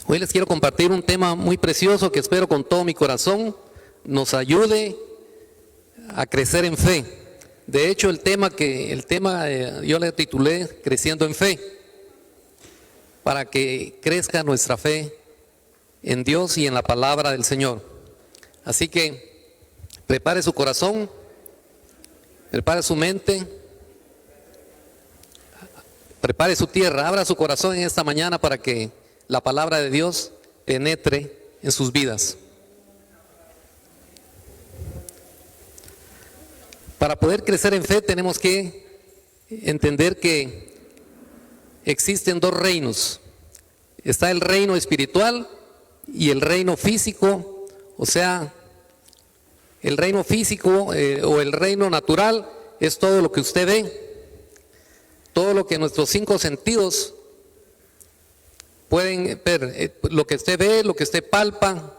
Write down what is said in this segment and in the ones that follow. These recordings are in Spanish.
Hoy les quiero compartir un tema muy precioso que espero con todo mi corazón nos ayude a crecer en fe. De hecho, el tema yo le titulé Creciendo en Fe, para que crezca nuestra fe en Dios y en la palabra del Señor. Así que prepare su corazón, prepare su mente, prepare su tierra, abra su corazón en esta mañana para que la palabra de Dios penetre en sus vidas. Para poder crecer en fe tenemos que entender que existen dos reinos. Está el reino espiritual y el reino físico, o sea, el reino físico o el reino natural es todo lo que usted ve, todo lo que nuestros 5 sentidos pueden ver, lo que usted ve, lo que usted palpa,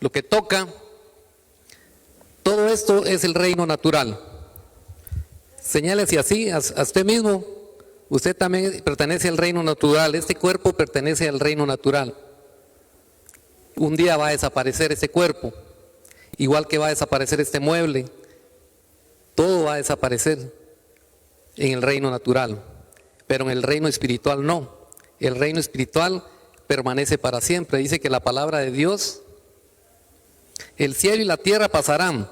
lo que toca, todo esto es el reino natural. Señálese así a usted mismo, usted también pertenece al reino natural, este cuerpo pertenece al reino natural. Un día va a desaparecer ese cuerpo, igual que va a desaparecer este mueble, todo va a desaparecer en el reino natural, pero en el reino espiritual no. El reino espiritual permanece para siempre. Dice que la palabra de Dios, el cielo y la tierra pasarán,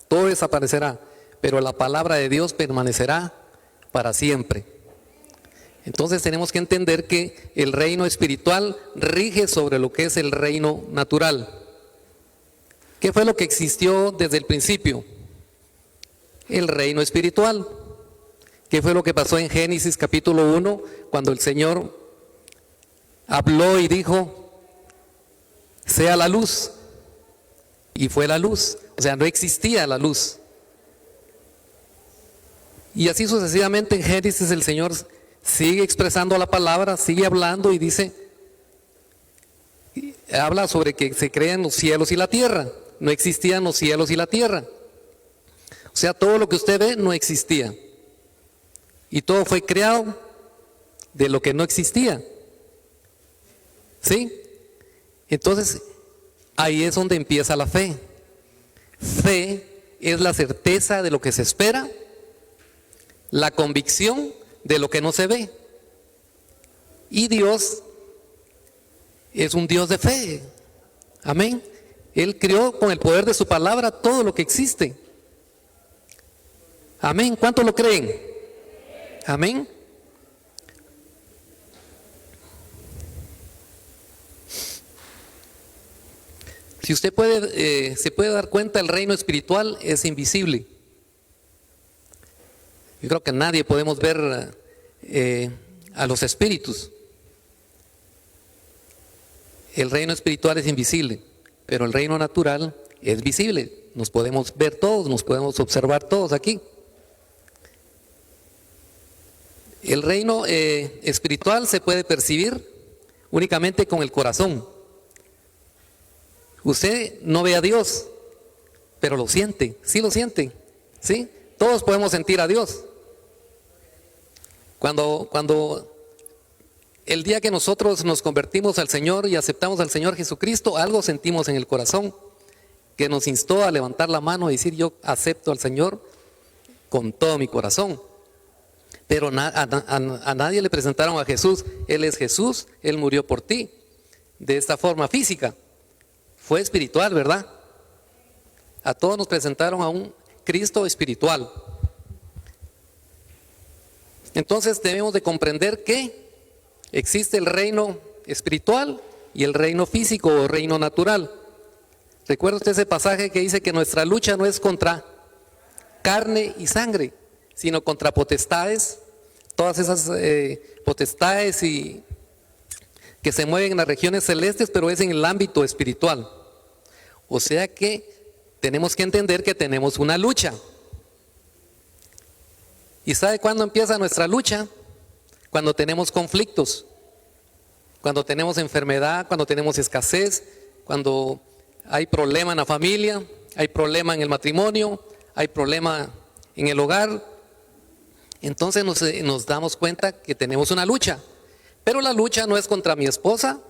todo desaparecerá, pero la palabra de Dios permanecerá para siempre. Entonces tenemos que entender que el reino espiritual rige sobre lo que es el reino natural. ¿Qué fue lo que existió desde el principio? El reino espiritual. ¿Qué fue lo que pasó en Génesis capítulo 1 cuando el Señor habló y dijo, sea la luz? Y fue la luz, o sea, no existía la luz. Y así sucesivamente en Génesis el Señor sigue expresando la palabra, sigue hablando y dice, habla sobre que se crean los cielos y la tierra. No existían los cielos y la tierra. O sea, todo lo que usted ve no existía. Y todo fue creado de lo que no existía. ¿Sí? Entonces, ahí es donde empieza la fe. Fe es la certeza de lo que se espera, la convicción de lo que no se ve. Y Dios es un Dios de fe. Amén. Él creó con el poder de su palabra todo lo que existe. Amén. ¿Cuántos lo creen? Amén. Si usted se puede dar cuenta, el reino espiritual es invisible. Yo creo que nadie podemos ver a los espíritus. El reino espiritual es invisible, pero el reino natural es visible. Nos podemos ver todos, nos podemos observar todos aquí. El reino espiritual se puede percibir únicamente con el corazón. Usted no ve a Dios, pero lo siente, sí lo siente, ¿sí? Todos podemos sentir a Dios. Cuando el día que nosotros nos convertimos al Señor y aceptamos al Señor Jesucristo, algo sentimos en el corazón que nos instó a levantar la mano y decir, yo acepto al Señor con todo mi corazón. Pero a nadie le presentaron a Jesús. Él es Jesús, Él murió por ti. De esta forma física. Fue espiritual, ¿verdad? A todos nos presentaron a un Cristo espiritual. Entonces debemos de comprender que existe el reino espiritual y el reino físico o reino natural. ¿Recuerda usted ese pasaje que dice que nuestra lucha no es contra carne y sangre, sino contra potestades, todas esas potestades que se mueven en las regiones celestes, pero es en el ámbito espiritual? O sea que tenemos que entender que tenemos una lucha. ¿Y sabe cuándo empieza nuestra lucha? Cuando tenemos conflictos, cuando tenemos enfermedad, cuando tenemos escasez, cuando hay problema en la familia, hay problema en el matrimonio, hay problema en el hogar. Entonces nos damos cuenta que tenemos una lucha. Pero la lucha no es contra mi esposa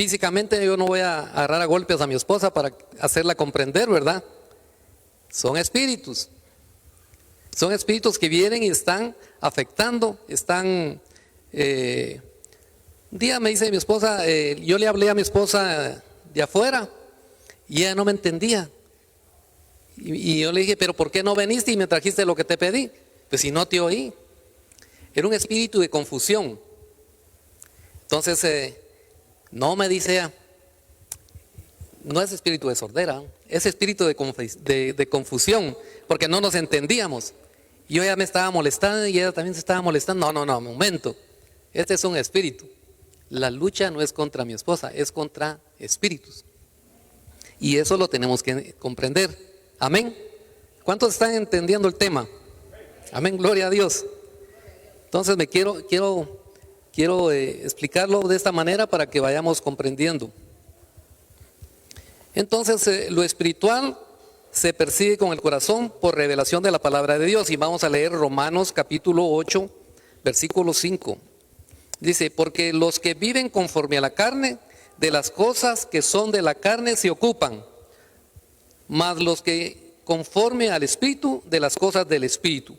Físicamente yo no voy a agarrar a golpes a mi esposa para hacerla comprender, ¿verdad? Son espíritus. Son espíritus que vienen y están afectando, están... un día me dice mi esposa, yo le hablé a mi esposa de afuera y ella no me entendía. Y yo le dije, pero ¿por qué no viniste y me trajiste lo que te pedí? Pues si no te oí. Era un espíritu de confusión. Entonces, no me dice ella, no es espíritu de sordera, es espíritu de confusión, porque no nos entendíamos. Yo ya me estaba molestando y ella también se estaba molestando. No, un momento. Este es un espíritu. La lucha no es contra mi esposa, es contra espíritus. Y eso lo tenemos que comprender. Amén. ¿Cuántos están entendiendo el tema? Amén, gloria a Dios. Entonces quiero explicarlo de esta manera para que vayamos comprendiendo. Entonces, lo espiritual se percibe con el corazón por revelación de la palabra de Dios. Y vamos a leer Romanos capítulo 8, versículo 5. Dice, porque los que viven conforme a la carne, de las cosas que son de la carne se ocupan, mas los que conforme al Espíritu, de las cosas del Espíritu.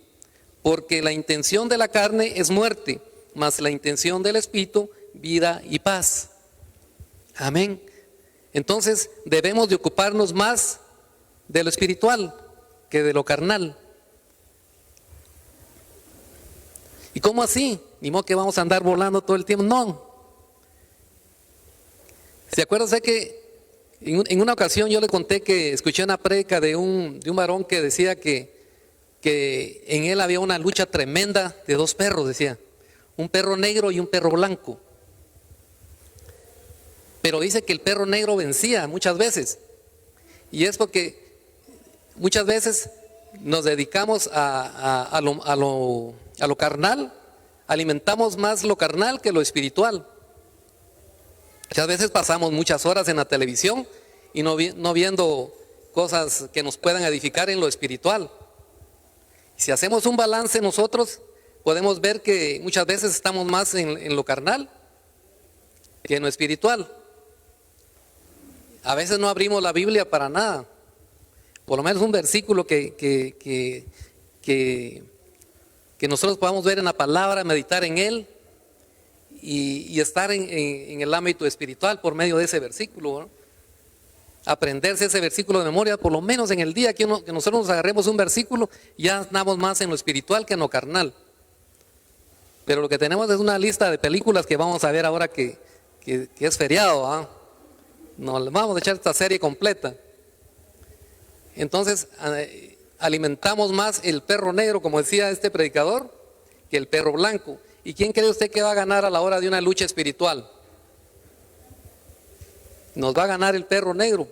Porque la intención de la carne es muerte, mas la intención del Espíritu, vida y paz. Amén. Entonces debemos de ocuparnos más de lo espiritual que de lo carnal. ¿Y cómo así? Ni modo que vamos a andar volando todo el tiempo. No. ¿Se acuerdan? Sé que en una ocasión yo le conté que escuché una prédica de un varón que decía que en él había una lucha tremenda de dos perros, decía. Un perro negro y un perro blanco. Pero dice que el perro negro vencía muchas veces. Y es porque muchas veces nos dedicamos a lo carnal, alimentamos más lo carnal que lo espiritual. Muchas veces pasamos muchas horas en la televisión y no viendo cosas que nos puedan edificar en lo espiritual. Si hacemos un balance nosotros, podemos ver que muchas veces estamos más en lo carnal que en lo espiritual. A veces no abrimos la Biblia para nada. Por lo menos un versículo que nosotros podamos ver en la palabra, meditar en él y estar en el ámbito espiritual por medio de ese versículo, ¿no? Aprenderse ese versículo de memoria, por lo menos en el día que nosotros nos agarremos un versículo, ya andamos más en lo espiritual que en lo carnal. Pero lo que tenemos es una lista de películas que vamos a ver ahora que es feriado, ¿eh? Nos vamos a echar esta serie completa. Entonces alimentamos más el perro negro, como decía este predicador, que el perro blanco. ¿Y quién cree usted que va a ganar a la hora de una lucha espiritual? Nos va a ganar el perro negro.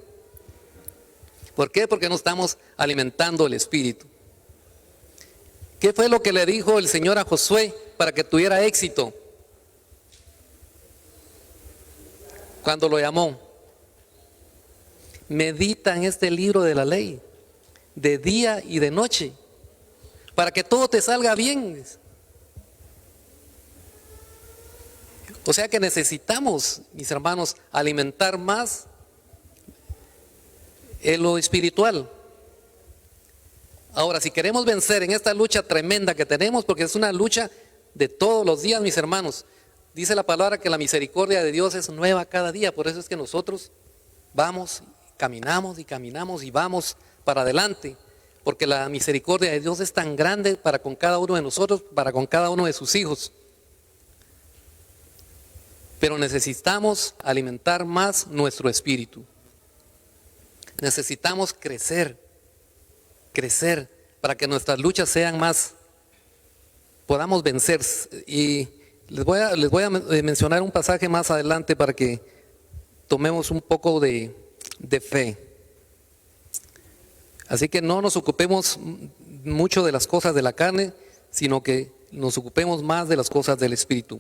¿Por qué? Porque no estamos alimentando el espíritu. ¿Qué fue lo que le dijo el Señor a Josué para que tuviera éxito cuando lo llamó? Medita en este libro de la ley, de día y de noche, para que todo te salga bien. O sea que necesitamos, mis hermanos, alimentar más en lo espiritual. Ahora, si queremos vencer en esta lucha tremenda que tenemos, porque es una lucha de todos los días, mis hermanos, dice la palabra que la misericordia de Dios es nueva cada día. Por eso es que nosotros caminamos y vamos para adelante, porque la misericordia de Dios es tan grande para con cada uno de nosotros, para con cada uno de sus hijos. Pero necesitamos alimentar más nuestro espíritu. Necesitamos crecer para que nuestras luchas sean más, podamos vencer. Y les voy a mencionar un pasaje más adelante para que tomemos un poco de fe. Así que no nos ocupemos mucho de las cosas de la carne, sino que nos ocupemos más de las cosas del espíritu.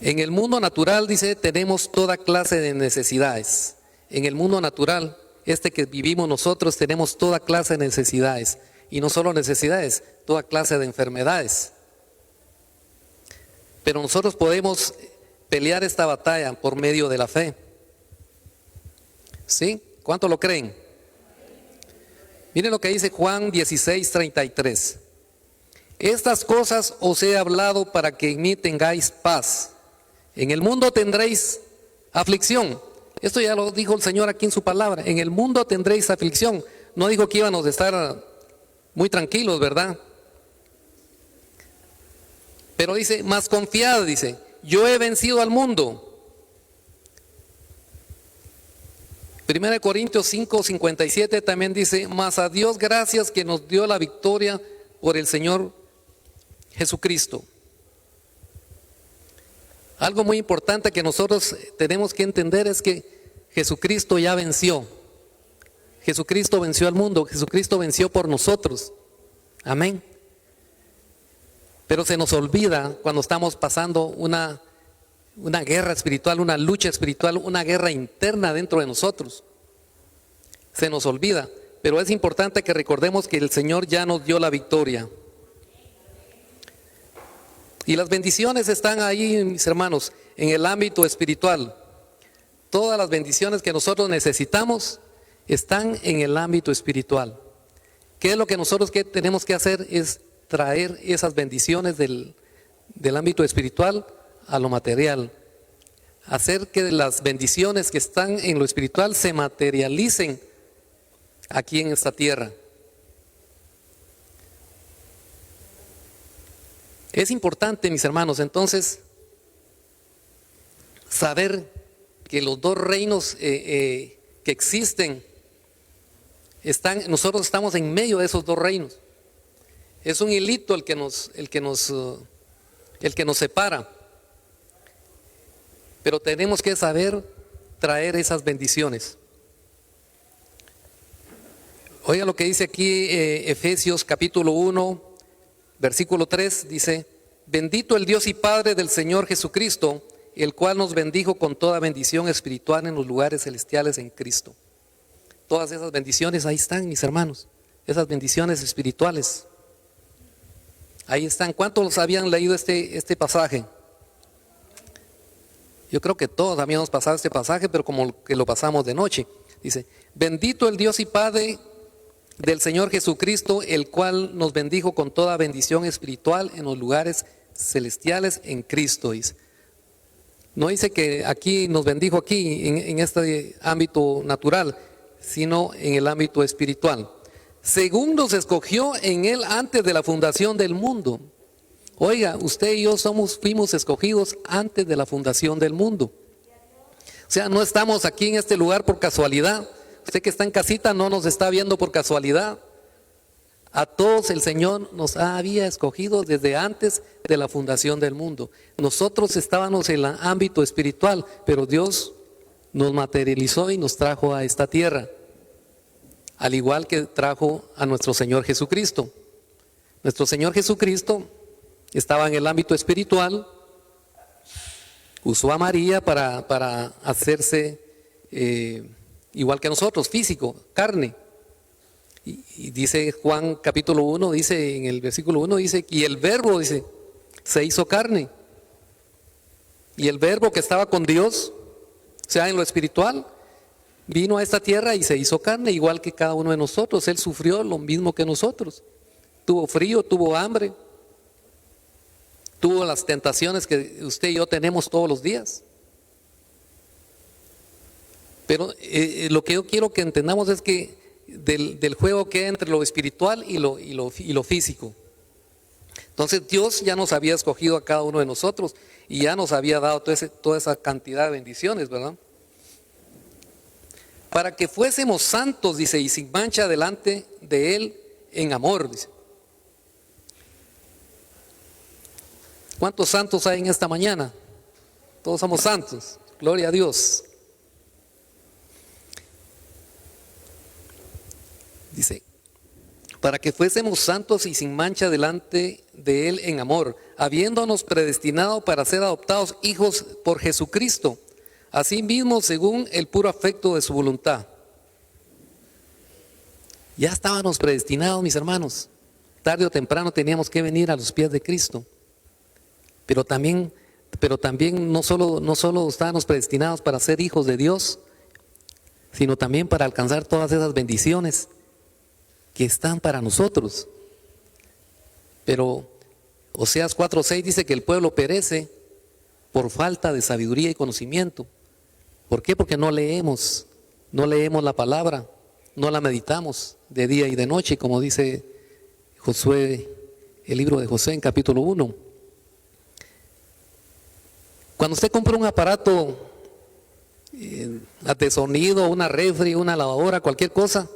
En el mundo natural, dice, tenemos toda clase de necesidades. En el mundo natural, que vivimos nosotros, tenemos toda clase de necesidades. Y no solo necesidades, toda clase de enfermedades. Pero nosotros podemos pelear esta batalla por medio de la fe. ¿Sí? ¿Cuánto lo creen? Miren lo que dice Juan 16:33. Estas cosas os he hablado para que en mí tengáis paz. En el mundo tendréis aflicción. Esto ya lo dijo el Señor aquí en su palabra. En el mundo tendréis aflicción. No dijo que íbamos a estar muy tranquilos, ¿verdad? Pero dice, más confiad, dice, yo he vencido al mundo. 1 Corintios 5:57 también dice, mas a Dios gracias que nos dio la victoria por el Señor Jesucristo. Algo muy importante que nosotros tenemos que entender es que Jesucristo ya venció. Jesucristo venció al mundo, Jesucristo venció por nosotros. Amén. Pero se nos olvida cuando estamos pasando una guerra espiritual, una lucha espiritual, una guerra interna dentro de nosotros. Se nos olvida, pero es importante que recordemos que el Señor ya nos dio la victoria. Y las bendiciones están ahí, mis hermanos, en el ámbito espiritual. Todas las bendiciones que nosotros necesitamos están en el ámbito espiritual. ¿Qué es lo que nosotros tenemos que hacer? Es traer esas bendiciones del ámbito espiritual a lo material. Hacer que las bendiciones que están en lo espiritual se materialicen aquí en esta tierra. Es importante, mis hermanos, entonces, saber que los dos reinos que existen, nosotros estamos en medio de esos dos reinos. Es un hilito el que nos separa. Pero tenemos que saber traer esas bendiciones. Oiga lo que dice aquí Efesios capítulo 1, versículo 3, dice, bendito el Dios y Padre del Señor Jesucristo, el cual nos bendijo con toda bendición espiritual en los lugares celestiales en Cristo. Todas esas bendiciones ahí están, mis hermanos, esas bendiciones espirituales. Ahí están. ¿Cuántos habían leído este pasaje? Yo creo que todos habíamos pasado este pasaje, pero como que lo pasamos de noche. Dice, bendito el Dios y Padre del Señor Jesucristo, el cual nos bendijo con toda bendición espiritual en los lugares celestiales en Cristo. Dice. No dice que aquí nos bendijo aquí en este ámbito natural, sino en el ámbito espiritual. Según nos escogió en Él antes de la fundación del mundo. Oiga, usted y yo fuimos escogidos antes de la fundación del mundo. O sea, no estamos aquí en este lugar por casualidad. Usted que está en casita no nos está viendo por casualidad. A todos el Señor nos había escogido desde antes de la fundación del mundo. Nosotros estábamos en el ámbito espiritual, pero Dios nos materializó y nos trajo a esta tierra. Al igual que trajo a nuestro Señor Jesucristo. Nuestro Señor Jesucristo estaba en el ámbito espiritual, usó a María para hacerse igual que nosotros, físico, carne. Y dice Juan capítulo 1, dice en el versículo 1, dice, y el verbo, dice, se hizo carne. Y el verbo que estaba con Dios, o sea, en lo espiritual, vino a esta tierra y se hizo carne, igual que cada uno de nosotros. Él sufrió lo mismo que nosotros. Tuvo frío, tuvo hambre, tuvo las tentaciones que usted y yo tenemos todos los días. Pero lo que yo quiero que entendamos es que del juego que hay entre lo espiritual y lo físico. Entonces Dios ya nos había escogido a cada uno de nosotros y ya nos había dado toda esa cantidad de bendiciones, ¿verdad? Para que fuésemos santos, dice, y sin mancha delante de Él en amor, dice. ¿Cuántos santos hay en esta mañana? Todos somos santos, gloria a Dios. Dice, para que fuésemos santos y sin mancha delante de Él en amor, habiéndonos predestinado para ser adoptados hijos por Jesucristo, así mismo según el puro afecto de su voluntad. Ya estábamos predestinados, mis hermanos. Tarde o temprano teníamos que venir a los pies de Cristo. pero también no solo estamos predestinados para ser hijos de Dios, sino también para alcanzar todas esas bendiciones que están para nosotros. Pero Oseas 4:6 dice que el pueblo perece por falta de sabiduría y conocimiento. ¿Por qué? Porque no leemos la palabra, no la meditamos de día y de noche, como dice Josué, el libro de Josué en capítulo 1. Cuando usted compra un aparato de sonido, una refri, una lavadora, cualquier cosa,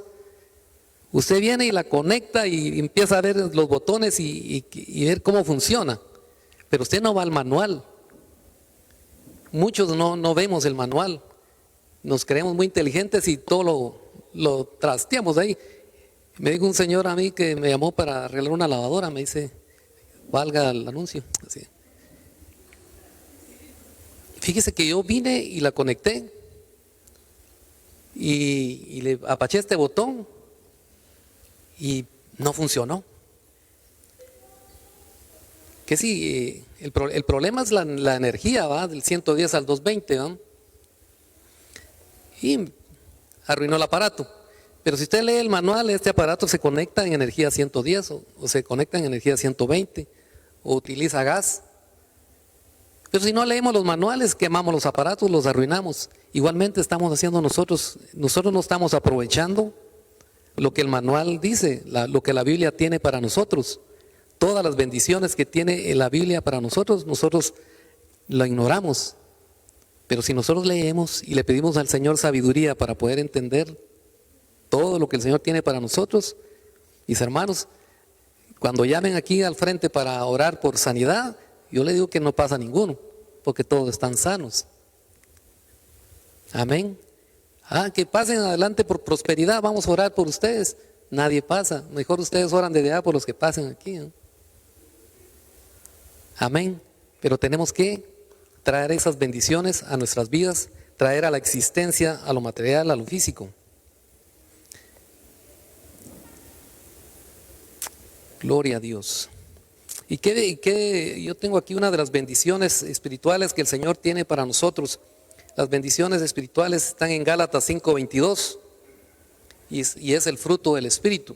usted viene y la conecta y empieza a ver los botones y ver cómo funciona, pero usted no va al manual. Muchos no vemos el manual, nos creemos muy inteligentes y todo lo trasteamos ahí. Me dijo un señor a mí que me llamó para arreglar una lavadora, me dice, valga el anuncio. Así. Fíjese que yo vine y la conecté y le apaché este botón y no funcionó. Que sí, el problema es la energía, ¿va? Del 110 al 220, ¿va? Y arruinó el aparato. Pero si usted lee el manual, este aparato se conecta en energía 110 o se conecta en energía 120 o utiliza gas. Pero si no leemos los manuales, quemamos los aparatos, los arruinamos. Igualmente estamos haciendo nosotros no estamos aprovechando lo que el manual dice, lo que la Biblia tiene para nosotros. Todas las bendiciones que tiene la Biblia para nosotros la ignoramos. Pero si nosotros leemos y le pedimos al Señor sabiduría para poder entender todo lo que el Señor tiene para nosotros, mis hermanos, cuando llamen aquí al frente para orar por sanidad, yo le digo que no pasa ninguno, porque todos están sanos. Amén. Que pasen adelante por prosperidad, vamos a orar por ustedes. Nadie pasa, mejor ustedes oran desde allá por los que pasen aquí, ¿eh? Amén. Pero tenemos que traer esas bendiciones a nuestras vidas, traer a la existencia, a lo material, a lo físico. Gloria a Dios. Y yo tengo aquí una de las bendiciones espirituales que el Señor tiene para nosotros. Las bendiciones espirituales están en Gálatas 5:22 y es el fruto del Espíritu.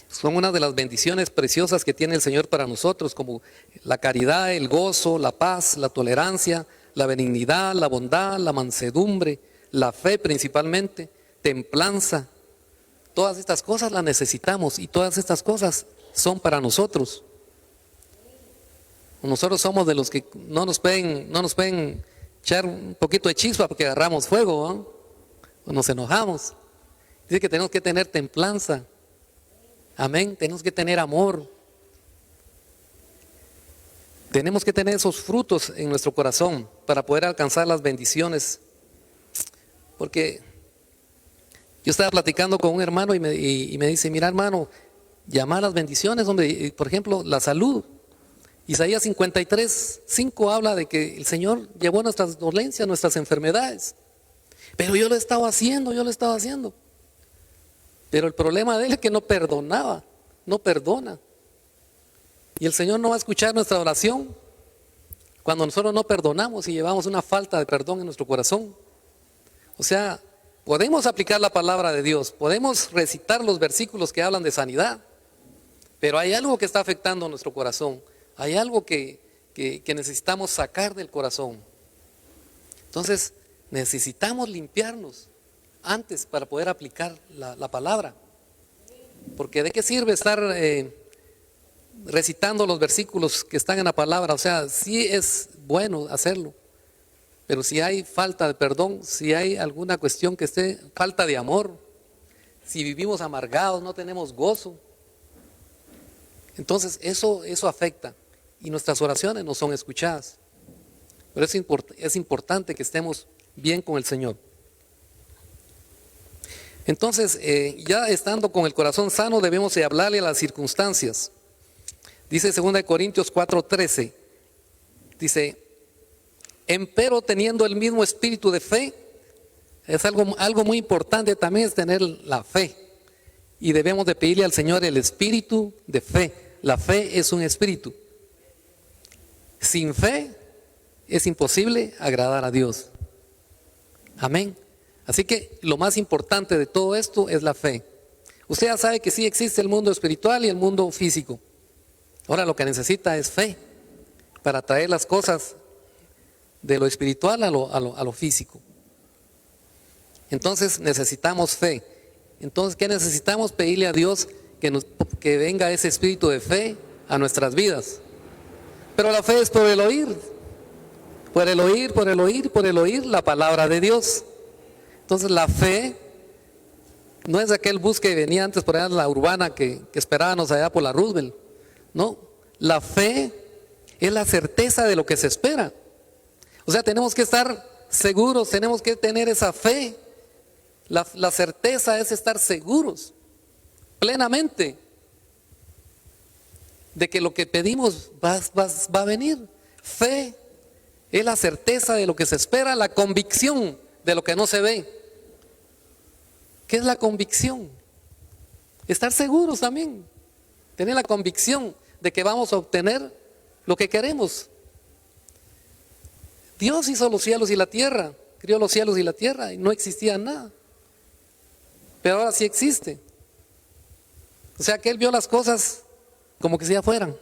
Son una de las bendiciones preciosas que tiene el Señor para nosotros, como la caridad, el gozo, la paz, la tolerancia, la benignidad, la bondad, la mansedumbre, la fe principalmente, templanza. Todas estas cosas las necesitamos y todas estas cosas son para nosotros. Nosotros somos de los que no nos pueden echar un poquito de chispa porque agarramos fuego, ¿no? O nos enojamos. Dice que tenemos que tener templanza. Amén. Tenemos que tener amor. Tenemos que tener esos frutos en nuestro corazón para poder alcanzar las bendiciones. Porque yo estaba platicando con un hermano y me dice, mira hermano, llama a las bendiciones, hombre. Por ejemplo, la salud. Isaías 53:5 habla de que el Señor llevó nuestras dolencias, nuestras enfermedades. Pero yo lo estaba haciendo. Pero el problema de él es que no perdonaba, no perdona. Y el Señor no va a escuchar nuestra oración cuando nosotros no perdonamos y llevamos una falta de perdón en nuestro corazón. O sea, podemos aplicar la palabra de Dios, podemos recitar los versículos que hablan de sanidad, pero hay algo que está afectando nuestro corazón. Hay algo que necesitamos sacar del corazón. Entonces, necesitamos limpiarnos antes para poder aplicar la palabra. Porque ¿de qué sirve estar recitando los versículos que están en la palabra? O sea, sí es bueno hacerlo, pero si hay falta de perdón, si hay alguna cuestión que esté, falta de amor, si vivimos amargados, no tenemos gozo, entonces eso afecta y nuestras oraciones no son escuchadas. Pero es importante que estemos bien con el Señor. Entonces, ya estando con el corazón sano, debemos de hablarle a las circunstancias. Dice 2 Corintios 4:13, dice, empero teniendo el mismo espíritu de fe, es algo muy importante también es tener la fe. Y debemos de pedirle al Señor el espíritu de fe. La fe es un espíritu. Sin fe es imposible agradar a Dios. Amén. Así que lo más importante de todo esto es la fe. Usted ya sabe que sí existe el mundo espiritual y el mundo físico. Ahora lo que necesita es fe para traer las cosas de lo espiritual a lo físico. Entonces necesitamos fe. Entonces, ¿qué necesitamos? Pedirle a Dios que venga ese espíritu de fe a nuestras vidas. Pero la fe es por el oír. Por el oír, por el oír, por el oír la palabra de Dios. Entonces la fe no es aquel bus que venía antes por allá en la urbana que esperábamos allá por la Roosevelt. No, la fe es la certeza de lo que se espera. O sea, tenemos que estar seguros, tenemos que tener esa fe. La certeza es estar seguros plenamente de que lo que pedimos va a venir. Fe es la certeza de lo que se espera, la convicción de lo que no se ve. ¿Qué es la convicción? Estar seguros también. Tener la convicción de que vamos a obtener lo que queremos. Dios hizo los cielos y la tierra, crió los cielos y la tierra y no existía nada. Pero ahora sí existe. O sea que Él vio las cosas como que si ya fueran.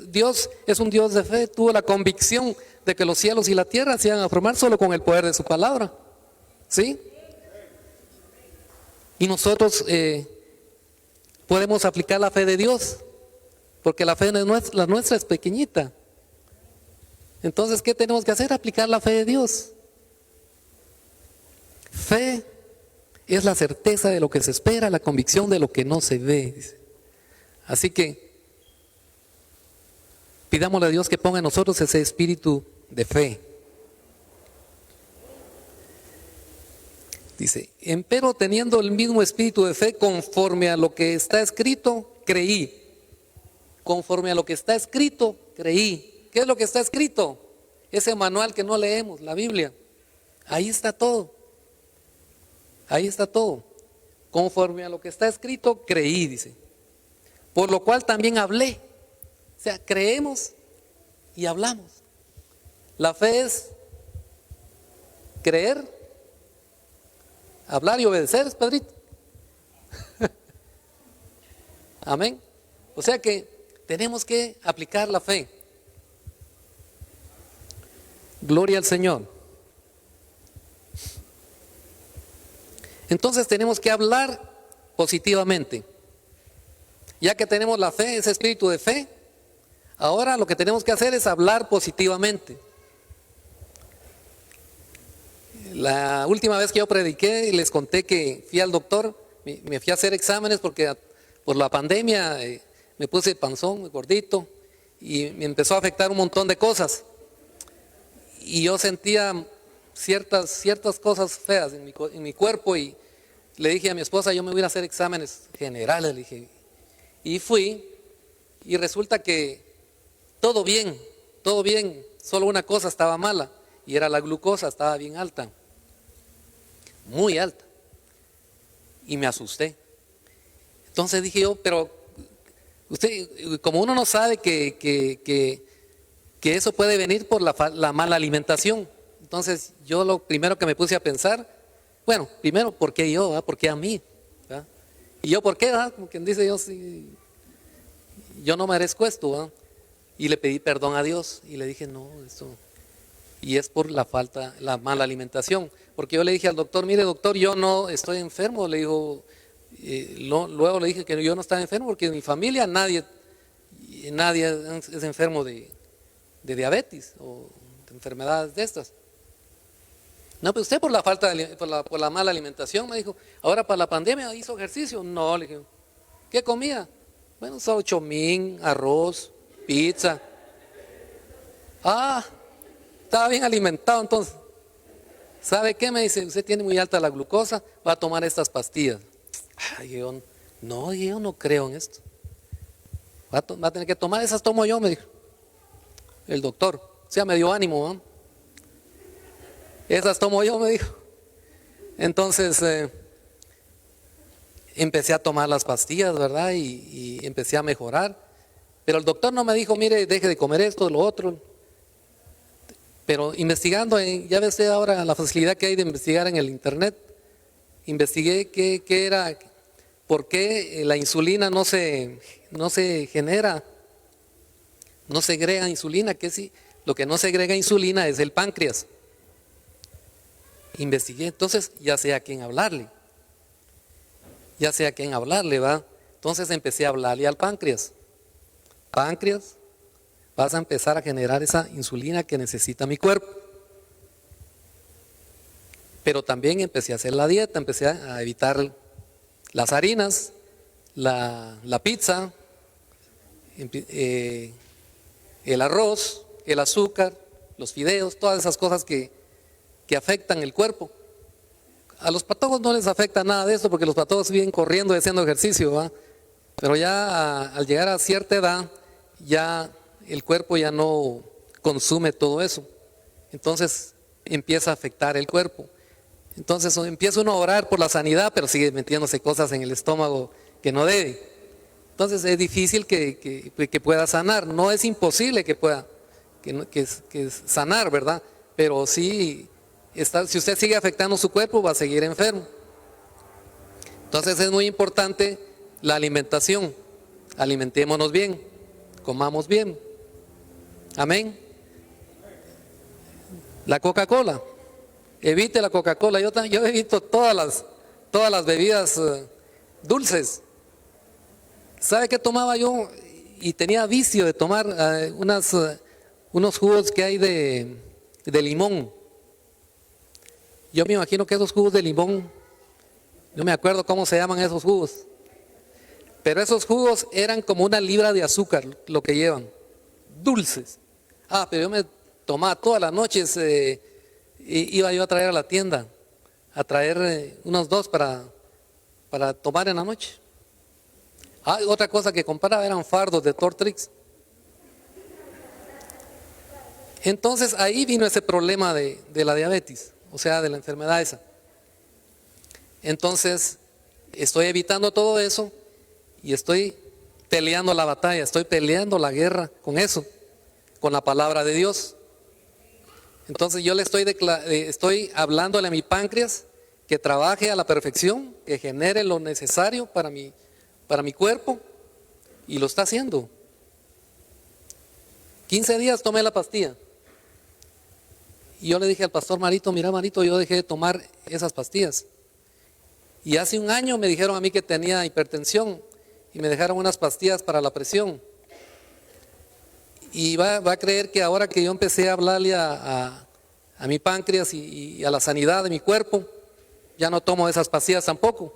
Dios es un Dios de fe, tuvo la convicción de que los cielos y la tierra se iban a formar solo con el poder de su palabra. ¿Sí? Y nosotros podemos aplicar la fe de Dios, porque la fe la nuestra es pequeñita. Entonces, ¿qué tenemos que hacer? Aplicar la fe de Dios. Fe es la certeza de lo que se espera, la convicción de lo que no se ve. Así que pidámosle a Dios que ponga en nosotros ese espíritu de fe. Dice, empero teniendo el mismo espíritu de fe, conforme a lo que está escrito, creí. Conforme a lo que está escrito, creí. ¿Qué es lo que está escrito? Ese manual que no leemos, la Biblia. Ahí está todo. Ahí está todo. Conforme a lo que está escrito, creí, dice. Por lo cual también hablé. O sea, creemos y hablamos. La fe es creer, hablar y obedecer, Pedrito. Amén. O sea que tenemos que aplicar la fe. Gloria al Señor. Entonces tenemos que hablar positivamente. Ya que tenemos la fe, ese espíritu de fe, ahora lo que tenemos que hacer es hablar positivamente. La última vez que yo prediqué, les conté que fui al doctor, me fui a hacer exámenes porque por la pandemia me puse panzón, gordito, y me empezó a afectar un montón de cosas. Y yo sentía ciertas cosas feas en mi cuerpo y le dije a mi esposa, yo me voy a ir a hacer exámenes generales, le dije. Y fui y resulta que todo bien, solo una cosa estaba mala y era la glucosa, estaba bien alta, muy alta. Y me asusté. Entonces dije yo, pero usted, como uno no sabe que eso puede venir por la mala alimentación. Entonces yo lo primero que me puse a pensar, bueno, primero, ¿por qué yo? ¿Por qué a mí? ¿Verdad? ¿Y yo por qué? ¿Verdad? Como quien dice, yo no merezco esto. ¿verdad? Y le pedí perdón a Dios y le dije, no, esto... Y es por la mala alimentación. Porque yo le dije al doctor, mire doctor, yo no estoy enfermo. Le digo, luego le dije que yo no estaba enfermo porque en mi familia nadie es enfermo de diabetes o de enfermedades de estas. No, pero usted por la mala alimentación, me dijo. Ahora para la pandemia hizo ejercicio. No, le dije, ¿qué comía? Bueno, solo chomín, arroz, pizza. Estaba bien alimentado entonces. ¿Sabe qué? Me dice, usted tiene muy alta la glucosa, va a tomar estas pastillas. Yo no creo en esto. Va a tener que tomar, esas tomo yo, me dijo el doctor. O sea, me dio ánimo, ¿no? Esas tomo yo, me dijo. Entonces empecé a tomar las pastillas, ¿verdad? Y empecé a mejorar. Pero el doctor no me dijo, mire, deje de comer esto, lo otro. Pero investigando, ya ves ahora la facilidad que hay de investigar en el internet, investigué qué era, por qué la insulina no se genera, no segrega insulina, que sí, lo que no segrega insulina es el páncreas. Investigué, entonces ya sé a quién hablarle, ¿va? Entonces empecé a hablarle al páncreas. Páncreas, vas a empezar a generar esa insulina que necesita mi cuerpo. Pero también empecé a hacer la dieta, empecé a evitar las harinas, la pizza, el arroz, el azúcar, los fideos, todas esas cosas que afectan el cuerpo. A los patólogos no les afecta nada de esto porque los patólogos viven corriendo y haciendo ejercicio, ¿va? Pero ya al llegar a cierta edad, ya el cuerpo ya no consume todo eso. Entonces empieza a afectar el cuerpo. Entonces empieza uno a orar por la sanidad, pero sigue metiéndose cosas en el estómago que no debe. Entonces es difícil que pueda sanar. No es imposible que pueda que sanar, ¿verdad? Pero sí, si usted sigue afectando su cuerpo, va a seguir enfermo. Entonces es muy importante la alimentación. Alimentémonos bien, comamos bien. Amén. La Coca-Cola. Evite la Coca-Cola. Yo evito todas las bebidas dulces. ¿Sabe qué tomaba yo? Y tenía vicio de tomar unos jugos que hay de limón. Yo me imagino que esos jugos de limón, no me acuerdo cómo se llaman esos jugos, pero esos jugos eran como 1 libra de azúcar lo que llevan, dulces. Pero yo me tomaba todas las noches, iba yo a traer a la tienda, a traer unos 2 para tomar en la noche. Otra cosa que compraba eran fardos de Tortrix. Entonces ahí vino ese problema de la diabetes, o sea, de la enfermedad esa. Entonces estoy evitando todo eso y estoy peleando la batalla, estoy peleando la guerra con eso, con la palabra de Dios. Entonces yo le estoy hablándole a mi páncreas que trabaje a la perfección, que genere lo necesario para mi cuerpo, y lo está haciendo. 15 días tomé la pastilla. Y yo le dije al pastor Marito, mira Marito, yo dejé de tomar esas pastillas. Y hace 1 año me dijeron a mí que tenía hipertensión y me dejaron unas pastillas para la presión. Y va a creer que ahora que yo empecé a hablarle a mi páncreas y a la sanidad de mi cuerpo, ya no tomo esas pastillas tampoco.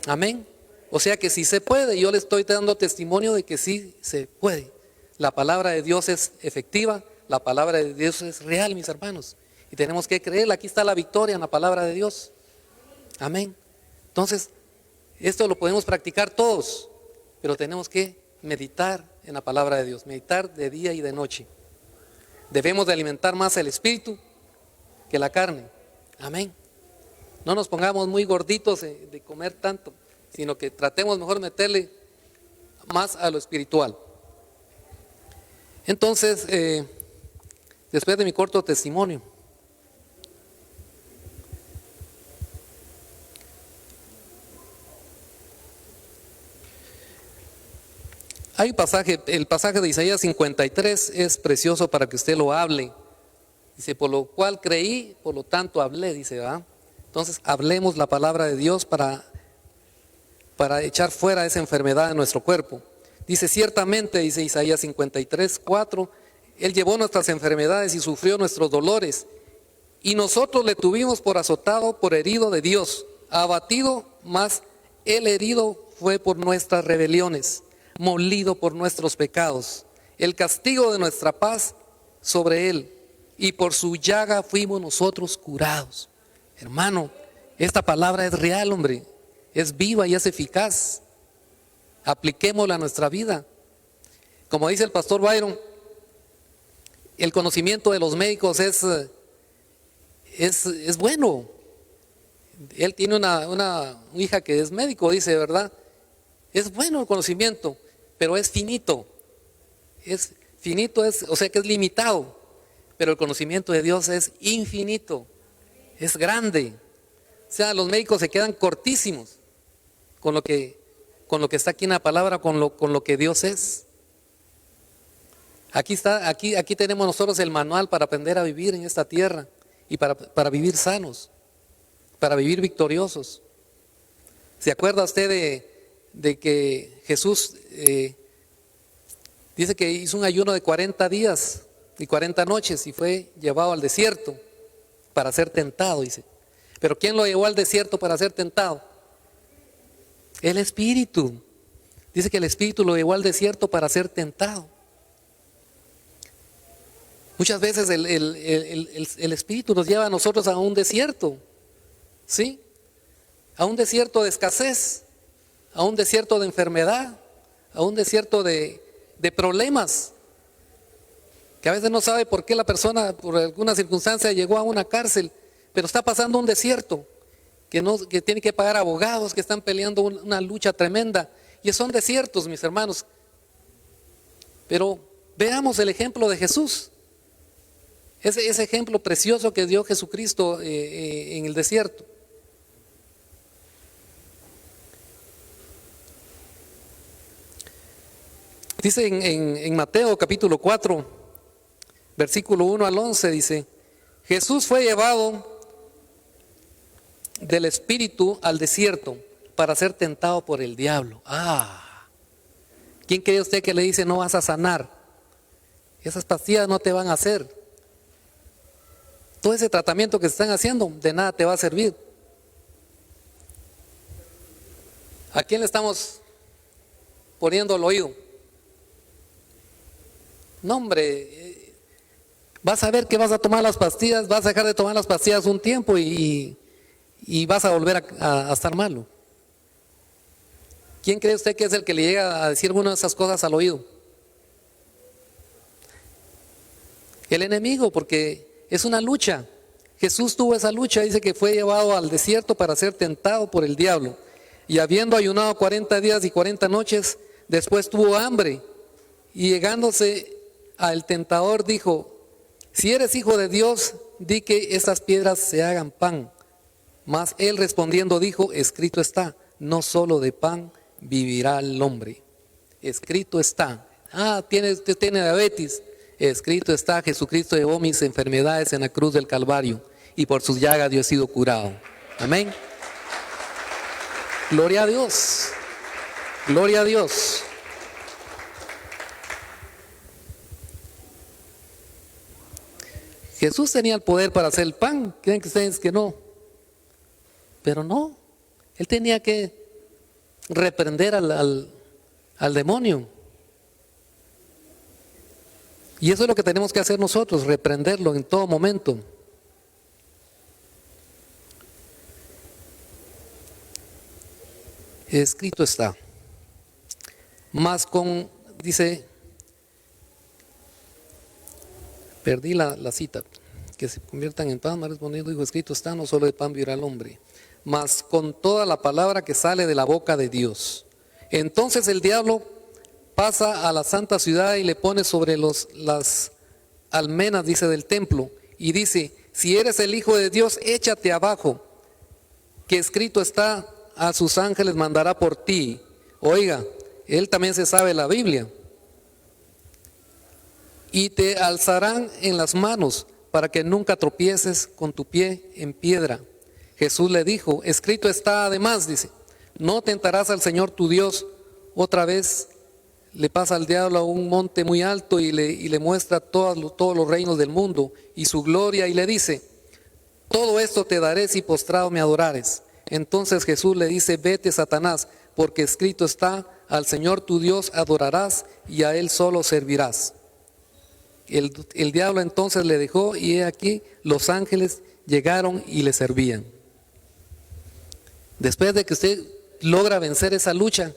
Amén. O sea que sí se puede, yo le estoy dando testimonio de que sí se puede. La palabra de Dios es efectiva, la palabra de Dios es real, mis hermanos. Y tenemos que creerla, aquí está la victoria en la palabra de Dios. Amén. Entonces, esto lo podemos practicar todos, pero tenemos que meditar en la palabra de Dios, meditar de día y de noche. Debemos de alimentar más el espíritu que la carne. Amén. No nos pongamos muy gorditos de comer tanto, sino que tratemos mejor meterle más a lo espiritual. Entonces, después de mi corto testimonio, hay un pasaje, el pasaje de Isaías 53 es precioso para que usted lo hable. Dice, por lo cual creí, por lo tanto hablé, dice, ¿va? Entonces, hablemos la palabra de Dios para echar fuera esa enfermedad de nuestro cuerpo. Dice, ciertamente, dice Isaías 53, 4, Él llevó nuestras enfermedades y sufrió nuestros dolores, y nosotros le tuvimos por azotado, por herido de Dios, abatido, mas Él herido fue por nuestras rebeliones, molido por nuestros pecados. El castigo de nuestra paz sobre Él, y por su llaga fuimos nosotros curados. Hermano, esta palabra es real, hombre, es viva y es eficaz. Apliquémosla a nuestra vida. Como dice el pastor Byron, el conocimiento de los médicos es bueno. Él tiene una hija que es médico, dice, ¿verdad? Es bueno el conocimiento, pero es finito. Es finito, o sea que es limitado, pero el conocimiento de Dios es infinito, es grande. O sea, los médicos se quedan cortísimos con lo que está aquí en la palabra, con lo que Dios es. Aquí tenemos nosotros el manual para aprender a vivir en esta tierra y para vivir sanos, para vivir victoriosos. ¿Se acuerda usted de que Jesús dice que hizo un ayuno de 40 días y 40 noches y fue llevado al desierto para ser tentado, dice? Pero ¿quién lo llevó al desierto para ser tentado? El Espíritu. Dice que el Espíritu lo llevó al desierto para ser tentado. Muchas veces el Espíritu nos lleva a nosotros a un desierto, ¿sí? A un desierto de escasez, a un desierto de enfermedad, a un desierto de problemas, que a veces no sabe por qué la persona, por alguna circunstancia, llegó a una cárcel, pero está pasando un desierto, que tiene que pagar abogados, que están peleando una lucha tremenda, y son desiertos, mis hermanos. Pero veamos el ejemplo de Jesús, ese ejemplo precioso que dio Jesucristo en el desierto. Dice en Mateo capítulo 4, versículo 1 al 11, dice: Jesús fue llevado del Espíritu al desierto para ser tentado por el diablo. ¿Quién cree usted que le dice no vas a sanar? Esas pastillas no te van a hacer. Todo ese tratamiento que se están haciendo, de nada te va a servir. ¿A quién le estamos poniendo el oído? No, hombre, vas a ver que vas a tomar las pastillas, vas a dejar de tomar las pastillas un tiempo y vas a volver a estar malo. ¿Quién cree usted que es el que le llega a decir alguna de esas cosas al oído? El enemigo, porque es una lucha. Jesús tuvo esa lucha, dice que fue llevado al desierto para ser tentado por el diablo. Y habiendo ayunado 40 días y 40 noches, después tuvo hambre. Y llegándose al tentador dijo: si eres hijo de Dios, di que estas piedras se hagan pan. Mas él respondiendo dijo: escrito está, no solo de pan vivirá el hombre. Escrito está. Usted tiene diabetes. Escrito está, Jesucristo llevó mis enfermedades en la cruz del Calvario y por sus llagas yo he sido curado. Amén. Gloria a Dios. Gloria a Dios. Jesús tenía el poder para hacer el pan. ¿Creen que ustedes que no? Pero no. Él tenía que reprender al demonio. Y eso es lo que tenemos que hacer nosotros, reprenderlo en todo momento. Escrito está. Dice, perdí la cita, que se conviertan en pan, respondiendo, dijo, escrito está, no solo de pan vivirá el hombre, mas con toda la palabra que sale de la boca de Dios. Entonces el diablo pasa a la santa ciudad y le pone sobre las almenas, dice, del templo, y dice: si eres el Hijo de Dios, échate abajo, que escrito está, a sus ángeles mandará por ti. Oiga, él también se sabe la Biblia. Y te alzarán en las manos para que nunca tropieces con tu pie en piedra. Jesús le dijo: escrito está además, dice, no tentarás al Señor tu Dios. Otra vez le pasa al diablo a un monte muy alto y le muestra todos los reinos del mundo y su gloria, y le dice: todo esto te daré si postrado me adorares. Entonces Jesús le dice: vete, Satanás, porque escrito está, al Señor tu Dios adorarás y a Él solo servirás. El diablo entonces le dejó, y he aquí los ángeles llegaron y le servían. Después de que usted logra vencer esa lucha,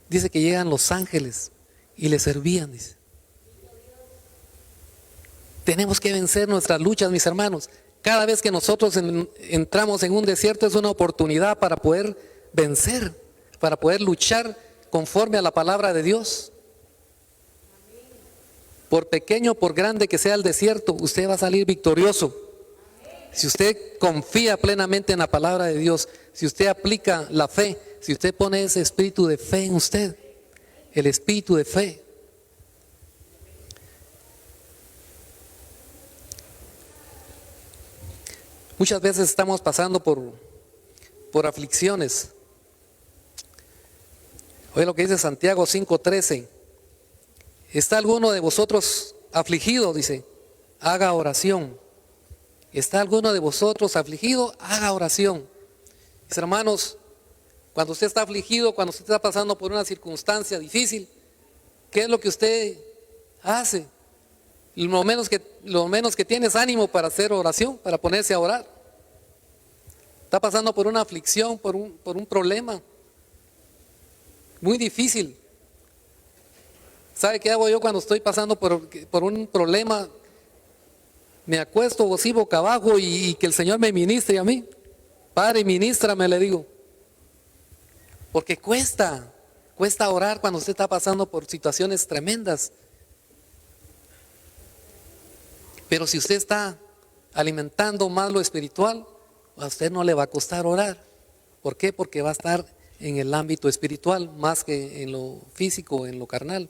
dice que llegan los ángeles y le servían, dice. Tenemos que vencer nuestras luchas, mis hermanos. Cada vez que nosotros entramos en un desierto es una oportunidad para poder vencer, para poder luchar conforme a la palabra de Dios. Por pequeño, por grande que sea el desierto, usted va a salir victorioso. Si usted confía plenamente en la palabra de Dios, si usted aplica la fe, si usted pone ese espíritu de fe en usted, el espíritu de fe. Muchas veces estamos pasando por aflicciones. Oye lo que dice Santiago 5:13. ¿Está alguno de vosotros afligido? Dice, haga oración. ¿Está alguno de vosotros afligido? Haga oración. Mis hermanos, cuando usted está afligido, cuando usted está pasando por una circunstancia difícil, ¿qué es lo que usted hace? Lo menos que tiene es ánimo para hacer oración, para ponerse a orar. Está pasando por una aflicción, por un problema muy difícil. ¿Sabe qué hago yo cuando estoy pasando por un problema? Me acuesto así boca abajo y que el Señor me ministre a mí. Padre, ministrame, le digo. Porque cuesta orar cuando usted está pasando por situaciones tremendas. Pero si usted está alimentando más lo espiritual, a usted no le va a costar orar. ¿Por qué? Porque va a estar en el ámbito espiritual más que en lo físico, en lo carnal.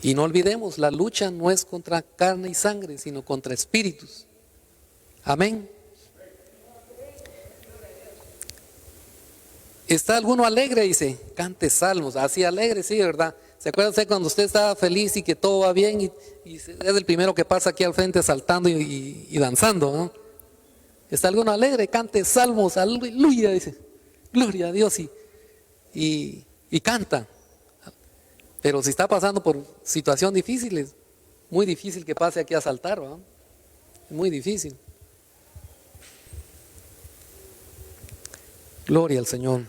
Y no olvidemos, la lucha no es contra carne y sangre, sino contra espíritus. Amén. ¿Está alguno alegre? Dice, cante salmos. Así alegre, sí, ¿verdad? ¿Se acuerda usted cuando usted estaba feliz y que todo va bien y es el primero que pasa aquí al frente saltando y danzando, ¿no? ¿Está alguno alegre? Cante salmos, aleluya, dice. Gloria a Dios y canta. Pero si está pasando por situaciones difíciles, muy difícil que pase aquí a saltar, ¿verdad? Muy difícil. Gloria al Señor.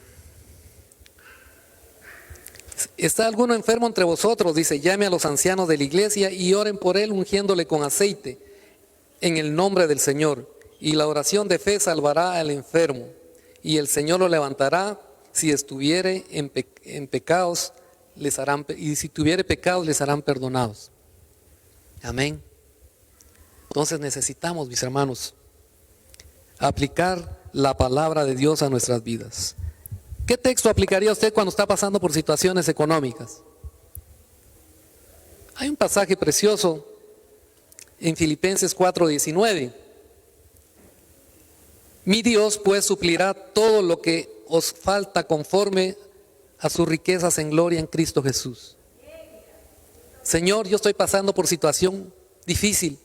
¿Está alguno enfermo entre vosotros? Dice, llame a los ancianos de la iglesia y oren por él ungiéndole con aceite en el nombre del Señor. Y la oración de fe salvará al enfermo y el Señor lo levantará. Si estuviere en pecados, y si tuviere pecados, les harán perdonados. Amén. Entonces necesitamos, mis hermanos, aplicar la palabra de Dios a nuestras vidas. ¿Qué texto aplicaría usted cuando está pasando por situaciones económicas? Hay un pasaje precioso en Filipenses 4:19. Mi Dios pues suplirá todo lo que os falta conforme a sus riquezas en gloria en Cristo Jesús. Señor, yo estoy pasando por situación difícil,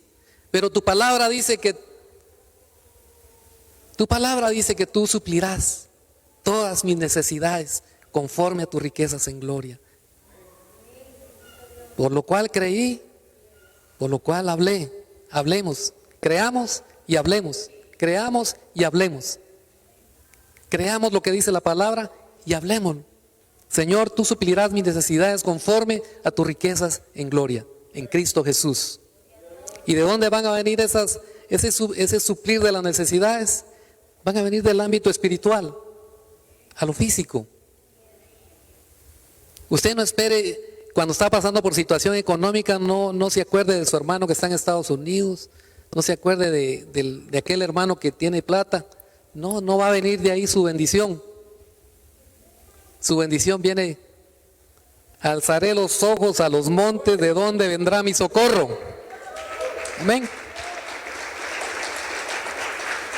pero tu palabra dice que tú suplirás todas mis necesidades conforme a tus riquezas en gloria. Por lo cual creí, por lo cual hablemos, creamos y hablemos, creamos y hablemos. Creamos lo que dice la palabra y hablemos. Señor, tú suplirás mis necesidades conforme a tus riquezas en gloria, en Cristo Jesús. ¿Y de dónde van a venir ese suplir de las necesidades? Van a venir del ámbito espiritual, a lo físico. Usted no espere, cuando está pasando por situación económica, no se acuerde de su hermano que está en Estados Unidos, no se acuerde de aquel hermano que tiene plata. No va a venir de ahí su bendición. Su bendición viene, alzaré los ojos a los montes, ¿de dónde vendrá mi socorro? Amén.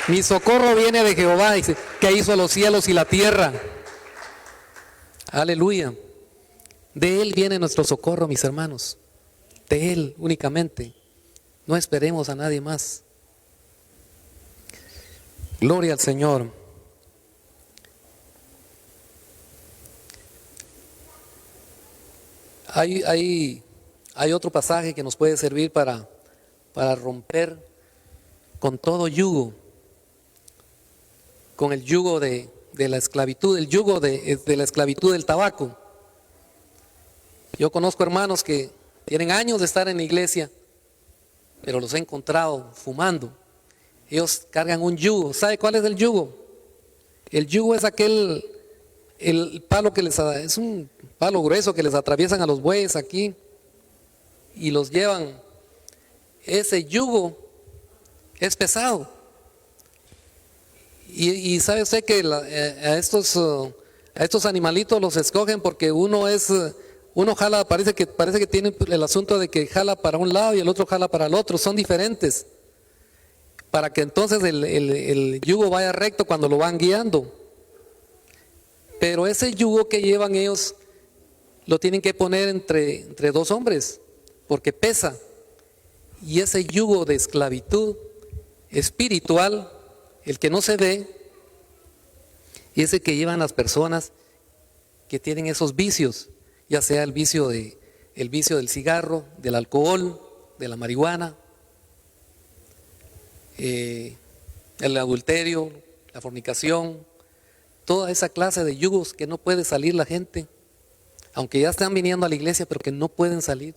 Mi socorro viene de Jehová, dice, que hizo los cielos y la tierra. Aleluya. De Él viene nuestro socorro, mis hermanos. De Él únicamente. No esperemos a nadie más. Gloria al Señor. Hay otro pasaje que nos puede servir para romper con todo yugo, con el yugo de la esclavitud, el yugo de la esclavitud del tabaco. Yo conozco hermanos que tienen años de estar en la iglesia, pero los he encontrado fumando. Ellos cargan un yugo. ¿Sabe cuál es el yugo? El yugo es aquel el palo es un palo grueso que les atraviesan a los bueyes aquí y los llevan. Ese yugo es pesado. Y sabe usted que a estos animalitos los escogen porque uno jala, parece que tiene el asunto de que jala para un lado y el otro jala para el otro, son diferentes, para que entonces el yugo vaya recto cuando lo van guiando. Pero ese yugo que llevan ellos lo tienen que poner entre dos hombres, porque pesa. Y ese yugo de esclavitud espiritual, el que no se ve, ese que llevan las personas que tienen esos vicios, ya sea el vicio del cigarro, del alcohol, de la marihuana, el adulterio, la fornicación, toda esa clase de yugos que no puede salir la gente, aunque ya están viniendo a la iglesia, pero que no pueden salir.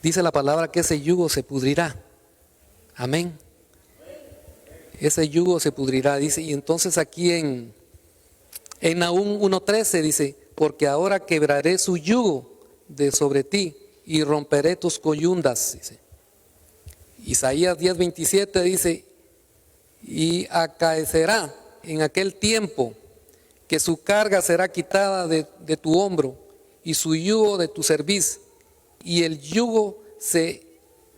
Dice la palabra que ese yugo se pudrirá. Amén. Ese yugo se pudrirá, dice. Y entonces aquí en Nahum 1:13 dice, porque ahora quebraré su yugo de sobre ti y romperé tus coyundas, dice. Isaías 10:27 dice, y acaecerá en aquel tiempo que su carga será quitada de tu hombro y su yugo de tu cerviz, y el yugo se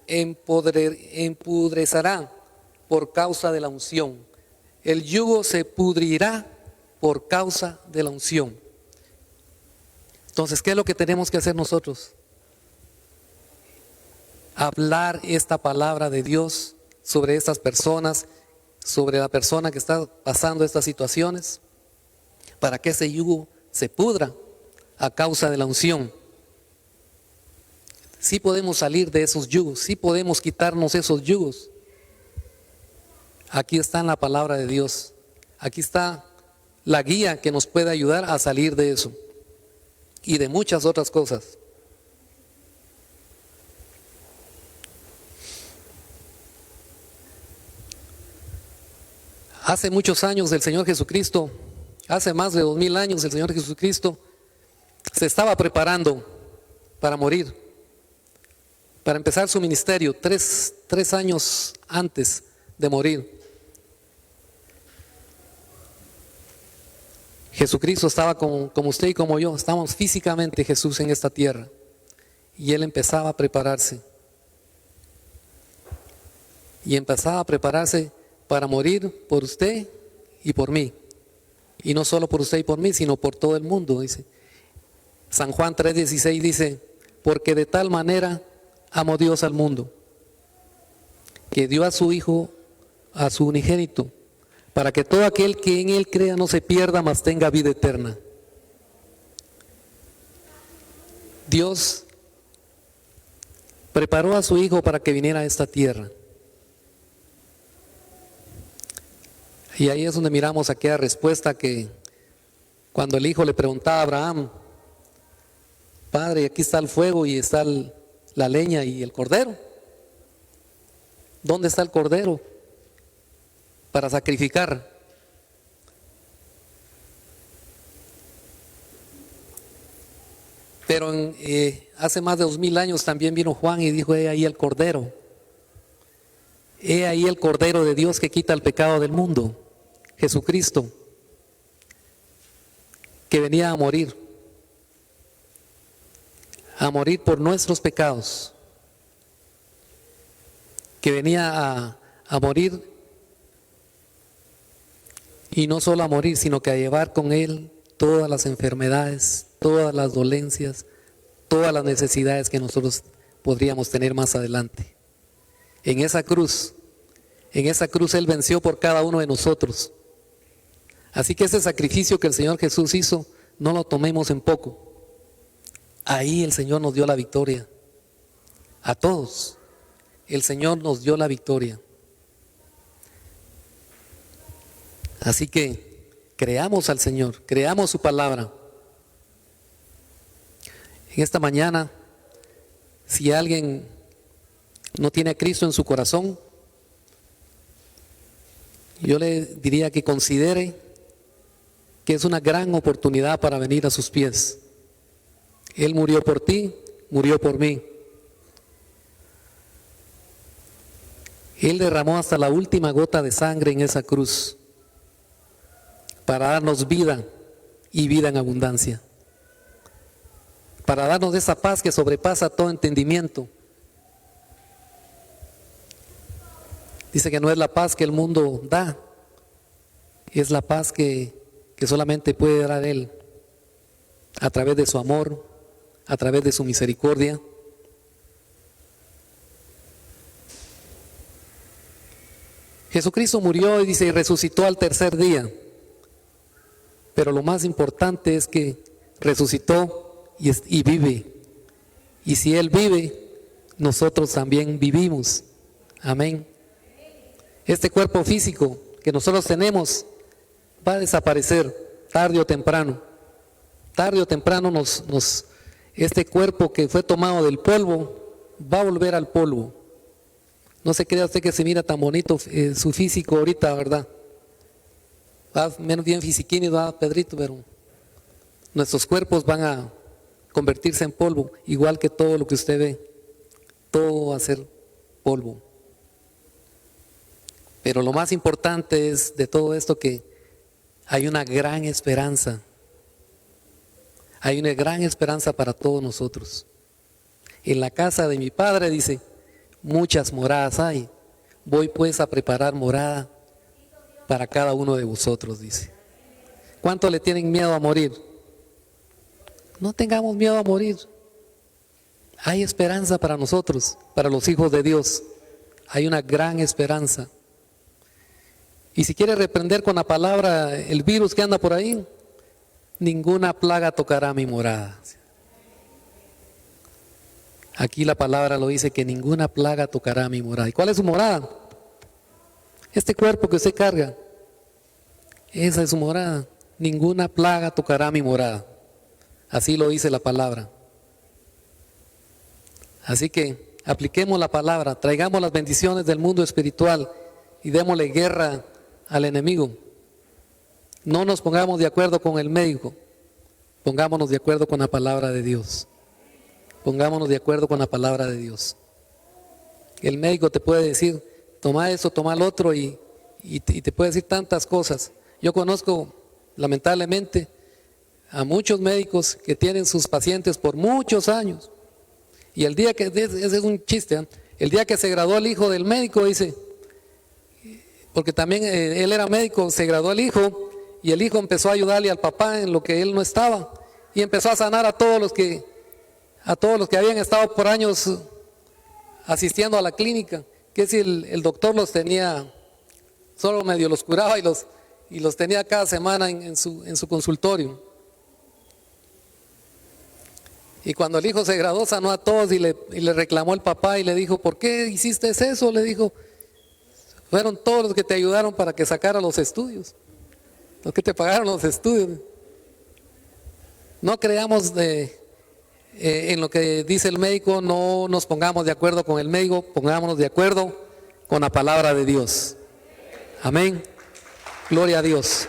empudrecerá por causa de la unción. El yugo se pudrirá por causa de la unción. Entonces, ¿qué es lo que tenemos que hacer nosotros? Hablar esta palabra de Dios sobre estas personas, sobre la persona que está pasando estas situaciones, para que ese yugo se pudra a causa de la unción. Sí podemos salir de esos yugos, sí podemos quitarnos esos yugos. Aquí está en la palabra de Dios, aquí está la guía que nos puede ayudar a salir de eso y de muchas otras cosas. Hace muchos años el Señor Jesucristo, hace más de 2000 años el Señor Jesucristo se estaba preparando para morir, para empezar su ministerio, tres años antes de morir. Jesucristo estaba como usted y como yo, estábamos físicamente Jesús en esta tierra y Él empezaba a prepararse. Y empezaba a prepararse para morir por usted y por mí. Y no solo por usted y por mí, sino por todo el mundo, dice. San Juan 3:16 dice, porque de tal manera amó Dios al mundo, que dio a su Hijo, a su unigénito, para que todo aquel que en Él crea no se pierda, mas tenga vida eterna. Dios preparó a su Hijo para que viniera a esta tierra. Y ahí es donde miramos aquella respuesta que cuando el Hijo le preguntaba a Abraham, Padre, aquí está el fuego y está la leña y el cordero. ¿Dónde está el cordero para sacrificar? Pero hace más de 2000 años también vino Juan y dijo, he ahí el cordero. He ahí el cordero de Dios que quita el pecado del mundo. Jesucristo, que venía a morir por nuestros pecados, que venía a morir, y no solo a morir, sino que a llevar con Él todas las enfermedades, todas las dolencias, todas las necesidades que nosotros podríamos tener más adelante. En esa cruz Él venció por cada uno de nosotros. Así que ese sacrificio que el Señor Jesús hizo, no lo tomemos en poco. Ahí el Señor nos dio la victoria. A todos, el Señor nos dio la victoria. Así que creamos al Señor, creamos su palabra. En esta mañana, si alguien no tiene a Cristo en su corazón, yo le diría que considere que es una gran oportunidad para venir a sus pies. Él murió por ti, murió por mí. Él derramó hasta la última gota de sangre en esa cruz para darnos vida y vida en abundancia, para darnos esa paz que sobrepasa todo entendimiento. Dice que no es la paz que el mundo da, es la paz que solamente puede dar Él, a través de su amor, a través de su misericordia. Jesucristo murió y dice, y resucitó al tercer día. Pero lo más importante es que resucitó y vive. Y si Él vive, nosotros también vivimos. Amén. Este cuerpo físico que nosotros tenemos va a desaparecer tarde o temprano. Tarde o temprano este cuerpo que fue tomado del polvo va a volver al polvo. No se crea usted que se mira tan bonito su físico ahorita, ¿verdad? Menos bien fisiquini, ¿verdad, Pedrito? Pero nuestros cuerpos van a convertirse en polvo, igual que todo lo que usted ve. Todo va a ser polvo. Pero lo más importante es de todo esto que hay una gran esperanza. Hay una gran esperanza para todos nosotros. En la casa de mi Padre, dice, muchas moradas hay. Voy pues a preparar morada para cada uno de vosotros, dice. ¿Cuánto le tienen miedo a morir? No tengamos miedo a morir. Hay esperanza para nosotros, para los hijos de Dios. Hay una gran esperanza. Y si quiere reprender con la palabra el virus que anda por ahí, ninguna plaga tocará mi morada. Aquí la palabra lo dice, que ninguna plaga tocará mi morada. ¿Y cuál es su morada? Este cuerpo que usted carga, esa es su morada. Ninguna plaga tocará mi morada. Así lo dice la palabra. Así que apliquemos la palabra, traigamos las bendiciones del mundo espiritual y démosle guerra al enemigo. No nos pongamos de acuerdo con el médico, pongámonos de acuerdo con la palabra de Dios. Pongámonos de acuerdo con la palabra de Dios. El médico te puede decir, toma eso, toma lo otro y te puede decir tantas cosas. Yo conozco, lamentablemente, a muchos médicos que tienen sus pacientes por muchos años. Y el día que, ese es un chiste, ¿eh? El día que se graduó el hijo del médico, dice, porque también él era médico, se graduó el hijo y el hijo empezó a ayudarle al papá en lo que él no estaba y empezó a sanar a todos los que habían estado por años asistiendo a la clínica, que si el doctor los tenía, solo medio los curaba y los tenía cada semana en su consultorio. Y cuando el hijo se graduó, sanó a todos y le reclamó el papá y le dijo, ¿por qué hiciste eso? Le dijo, fueron todos los que te ayudaron para que sacara los estudios, los que te pagaron los estudios. No creamos en lo que dice el médico, no nos pongamos de acuerdo con el médico, pongámonos de acuerdo con la palabra de Dios. Amén. Gloria a Dios.